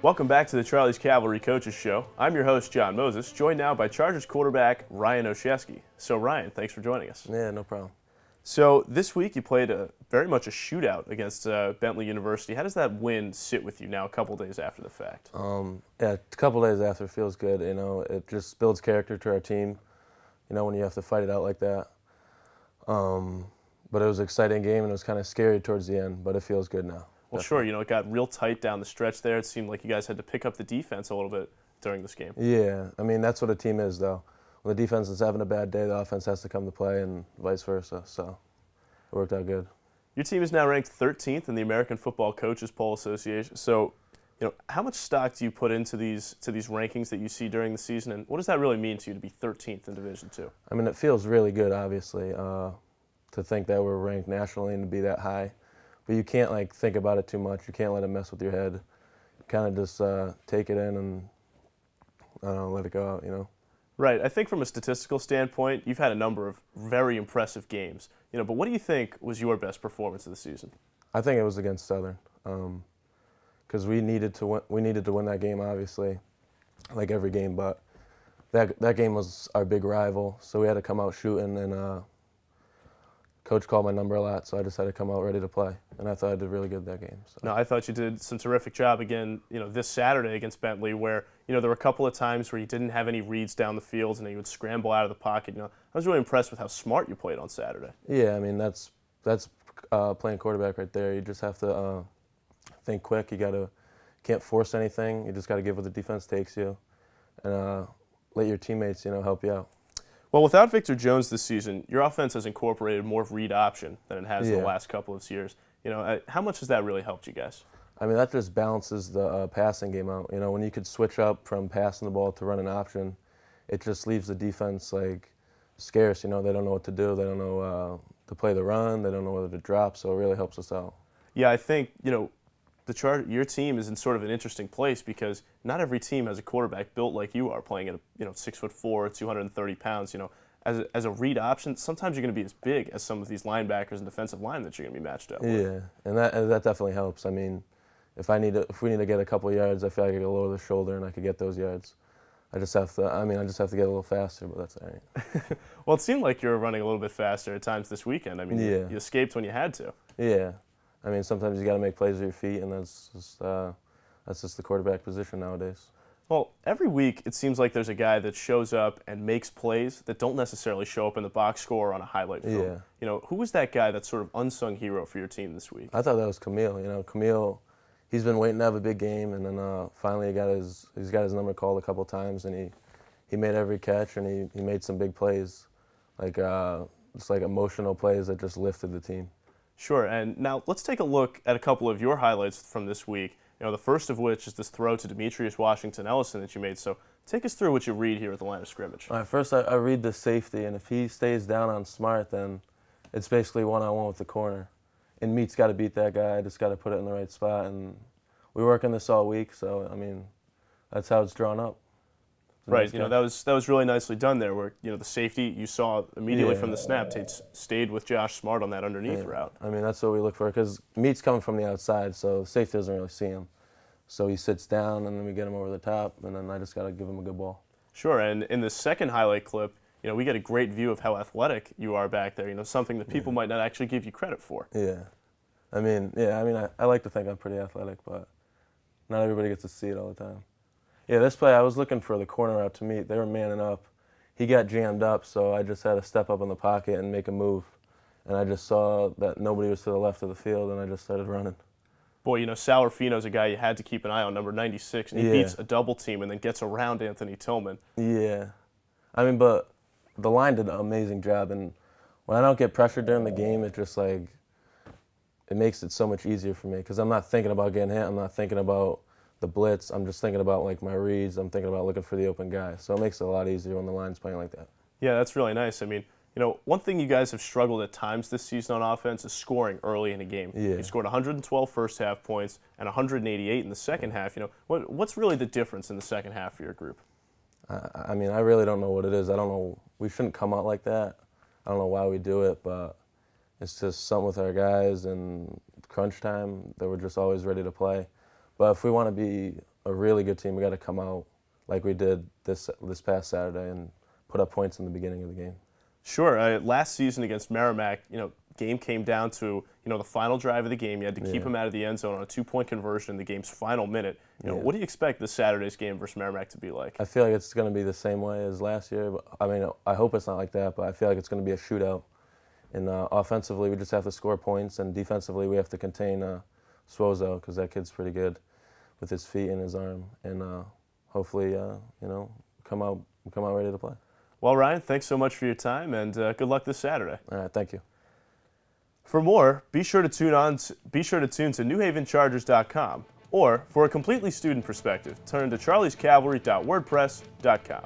Welcome back to the Charlie's Cavalry Coaches Show. I'm your host, John Moses, joined now by Chargers quarterback Ryan Olszewski. So Ryan, thanks for joining us. Yeah, no problem. So this week you played very much a shootout against Bentley University. How does that win sit with you now a couple days after the fact? Yeah, a couple days after it feels good. You know, it just builds character to our team, you know, when you have to fight it out like that. But it was an exciting game, and it was kind of scary towards the end, but it feels good now. Well, sure, you know, it got real tight down the stretch there. It seemed like you guys had to pick up the defense a little bit during this game. Yeah, I mean, that's what a team is, though. When the defense is having a bad day, the offense has to come to play and vice versa, so it worked out good. Your team is now ranked 13th in the American Football Coaches Poll Association. So, you know, how much stock do you put into these rankings that you see during the season, and what does that really mean to you to be 13th in Division II? I mean, it feels really good, obviously, to think that we're ranked nationally and to be that high. But you can't, like, think about it too much. You can't let it mess with your head. You kind of just take it in and, I don't know, let it go out, you know? Right. I think from a statistical standpoint, you've had a number of very impressive games. You know, but what do you think was your best performance of the season? I think it was against Southern, because we needed to win that game, obviously, like every game. But that game was our big rival, so we had to come out shooting. And Coach called my number a lot, so I just had to come out ready to play. And I thought I did really good that game. So. No, I thought you did some terrific job again. You know, this Saturday against Bentley, where you know there were a couple of times where you didn't have any reads down the field, and you would scramble out of the pocket. You know, I was really impressed with how smart you played on Saturday. Yeah, I mean that's playing quarterback right there. You just have to think quick. Can't force anything. You just got to give what the defense takes you, and let your teammates, you know, help you out. Well, without Victor Jones this season, your offense has incorporated more read option than it has in the last couple of years. You know, how much has that really helped you guys? I mean, that just balances the passing game out. You know, when you could switch up from passing the ball to running option, it just leaves the defense, like, scarce. You know, they don't know what to do. They don't know to play the run. They don't know whether to drop, so it really helps us out. Yeah, I think, you know, your team is in sort of an interesting place because not every team has a quarterback built like you are, playing at 6'4", 230 pounds. You know, as a read option, sometimes you're going to be as big as some of these linebackers and defensive line that you're going to be matched up with. Yeah, and that definitely helps. I mean, if we need to get a couple of yards, I feel like I could lower the shoulder and I could get those yards. I just have to get a little faster, but that's all right. Well, it seemed like you were running a little bit faster at times this weekend. I mean, you escaped when you had to. Yeah. I mean, sometimes you got to make plays with your feet, and that's just the quarterback position nowadays. Well, every week it seems like there's a guy that shows up and makes plays that don't necessarily show up in the box score or on a highlight film. Yeah. You know, who was that guy that's sort of unsung hero for your team this week? I thought that was Camille. You know, Camille, he's been waiting to have a big game, and then finally he's got his number called a couple times, and he made every catch, and he made some big plays, like just like emotional plays that just lifted the team. Sure, and now let's take a look at a couple of your highlights from this week. You know, the first of which is this throw to Demetrius Washington Ellison that you made. So take us through what you read here at the line of scrimmage. All right, first I read the safety, and if he stays down on Smart, then it's basically one-on-one with the corner. And Meat's got to beat that guy. I just got to put it in the right spot. And we work on this all week, so, I mean, that's how it's drawn up. Right, you know, that was really nicely done there where, you know, the safety you saw immediately from the snap stayed with Josh Smart on that underneath route. I mean, that's what we look for because Meat's coming from the outside, so the safety doesn't really see him. So he sits down, and then we get him over the top, and then I just got to give him a good ball. Sure, and in the second highlight clip, you know, we get a great view of how athletic you are back there, you know, something that people might not actually give you credit for. Yeah. I mean, I like to think I'm pretty athletic, but not everybody gets to see it all the time. Yeah, this play, I was looking for the corner out to Meat. They were manning up. He got jammed up, so I just had to step up in the pocket and make a move. And I just saw that nobody was to the left of the field, and I just started running. Boy, you know, Salarfino's a guy you had to keep an eye on, number 96, and he beats a double team and then gets around Anthony Tillman. Yeah. I mean, but the line did an amazing job, and when I don't get pressured during the game, it just, like, it makes it so much easier for me because I'm not thinking about getting hit. I'm not thinking about the blitz. I'm just thinking about, like, my reads. I'm thinking about looking for the open guy. So it makes it a lot easier when the line's playing like that. Yeah, that's really nice. I mean, you know, one thing you guys have struggled at times this season on offense is scoring early in a game. Yeah. You scored 112 first half points and 188 in the second half. You know, what's really the difference in the second half for your group? I mean, I really don't know what it is. I don't know. We shouldn't come out like that. I don't know why we do it, but it's just something with our guys and crunch time that we're just always ready to play. But if we want to be a really good team, we got to come out like we did this past Saturday and put up points in the beginning of the game. Sure. Last season against Merrimack, game came down to, the final drive of the game. You had to keep him out of the end zone on a 2-point conversion in the game's final minute. What do you expect this Saturday's game versus Merrimack to be like? I feel like it's going to be the same way as last year. But, I mean, I hope it's not like that, but I feel like it's going to be a shootout. And offensively, we just have to score points, and defensively, we have to contain Swozo, because that kid's pretty good with his feet and his arm. And hopefully, come out ready to play. Well, Ryan, thanks so much for your time, and good luck this Saturday. All right, thank you. For more, be sure to tune to NewHavenChargers.com, or for a completely student perspective, turn to charliescavalry.wordpress.com.